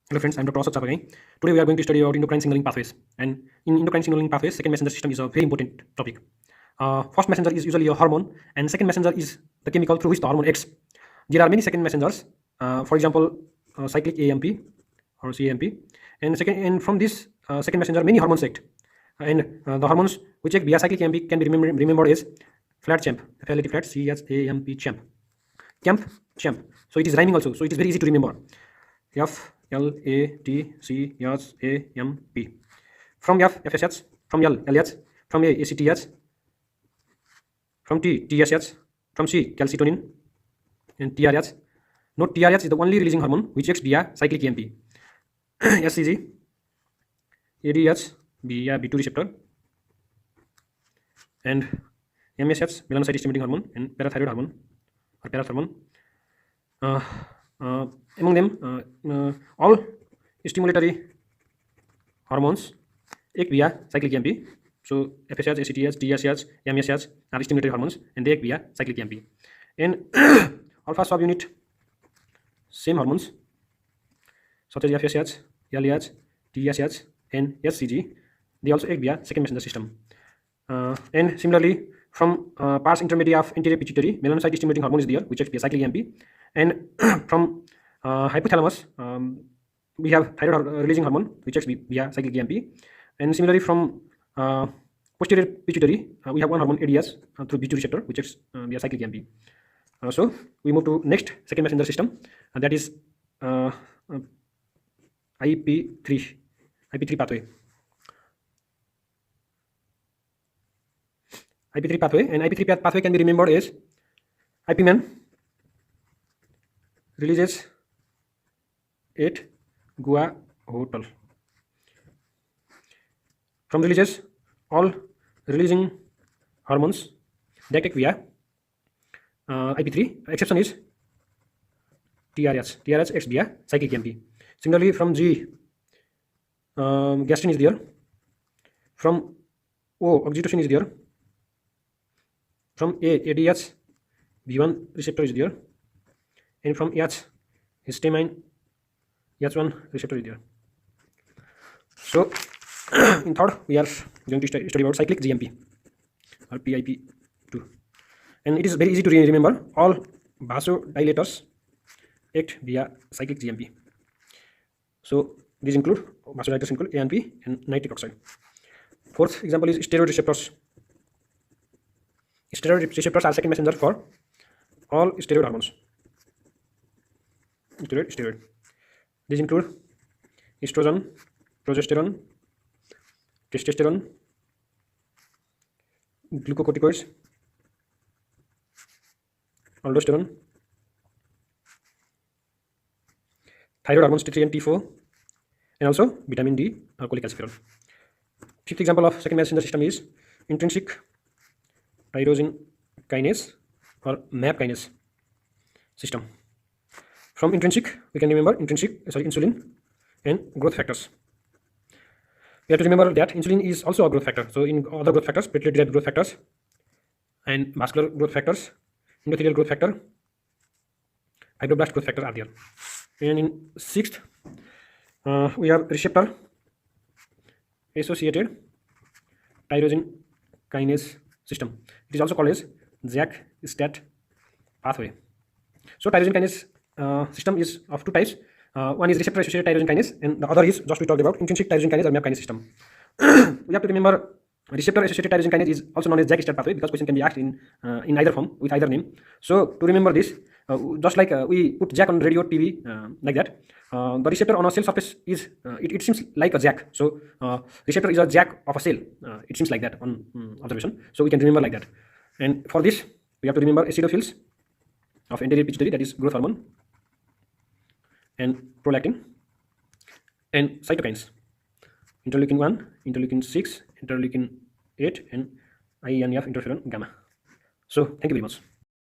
Hello friends, I am Dr Ashok Chapagain. Today we are going to study about endocrine signaling pathways. And in endocrine signaling pathways, second messenger system is a very important topic. First messenger is usually a hormone, and second messenger is the chemical through which the hormone acts. There are many second messengers. For example, cyclic AMP or CAMP, and from this second messenger, many hormones act. The hormones which act via cyclic AMP can be remembered as flat champ, FLAT flat, CHAMP champ, camp champ. So it is rhyming also. So it is very easy to remember. FLATCHAMP. From F, FSH, from L, LH, from A, ACTH, from T, TSH, from C, calcitonin, and TRH. Note TRH is the only releasing hormone which acts via cyclic AMP. SCG, ADH via B2 receptor, and MSH, melanocyte stimulating hormone, and parathyroid hormone or parathormone. Among them, all stimulatory hormones act via cyclic AMP. So FSH, ACTH, TSH, MSH are stimulatory hormones, and they act via cyclic AMP. And alpha subunit same hormones such as FSH, LH, TSH, and SCG, they also act via second messenger system. And similarly, from pars intermedia of anterior pituitary, melanocyte stimulating hormone is there, which acts via cyclic AMP. And from hypothalamus, we have thyroid releasing hormone, which acts via cyclic AMP. And similarly, from posterior pituitary, we have one hormone ADS through B2 receptor, which acts via cyclic AMP. So we move to next second messenger system, that is IP3 pathway. IP3 pathway, and IP3 pathway can be remembered as IP-man releases at Goa Hotel. From releases all releasing hormones that act via IP3. Exception is TRH. TRH acts via cyclic AMP. Similarly, from G, gastrin is there. From O, oxytocin is there. From A, ADH, B1 receptor is there. And from H, histamine, H1 receptor is there. So, in third, we are going to study about cyclic GMP or PIP2. And it is very easy to remember. All vasodilators act via cyclic GMP. So, these include vasodilators include ANP and nitric oxide. Fourth example is steroid receptors. Steroid receptors are second messenger for all steroid hormones. Steroid. These include estrogen, progesterone, testosterone, glucocorticoids, aldosterone, thyroid hormones T3 and T4, and also vitamin D or cholecalciferol. Fifth example of second messenger system is intrinsic tyrosine kinase or MAP kinase system. From intrinsic, we can remember insulin and growth factors. We have to remember that insulin is also a growth factor. So in other growth factors, platelet-derived growth factors and vascular growth factors, endothelial growth factor, fibroblast growth factor are there. And in sixth, we have receptor associated tyrosine kinase system. It is also called as JAK-STAT pathway. So tyrosine kinase system is of two types. One is receptor associated tyrosine kinase, and the other is just we talked about intrinsic tyrosine kinase or MAP kinase system. We have to remember receptor associated tyrosine kinase is also known as JAK-STAT pathway because question can be asked in either form with either name. So to remember this, just like we put JAK on radio, TV, like that, the receptor on a cell surface is it seems like a JAK. So receptor is a JAK of a cell. It seems like that on observation. So we can remember like that. And for this, we have to remember acidophils of anterior pituitary, that is growth hormone, and prolactin, and cytokines, interleukin 1, interleukin 6, interleukin 8, and INF interferon gamma. So thank you very much.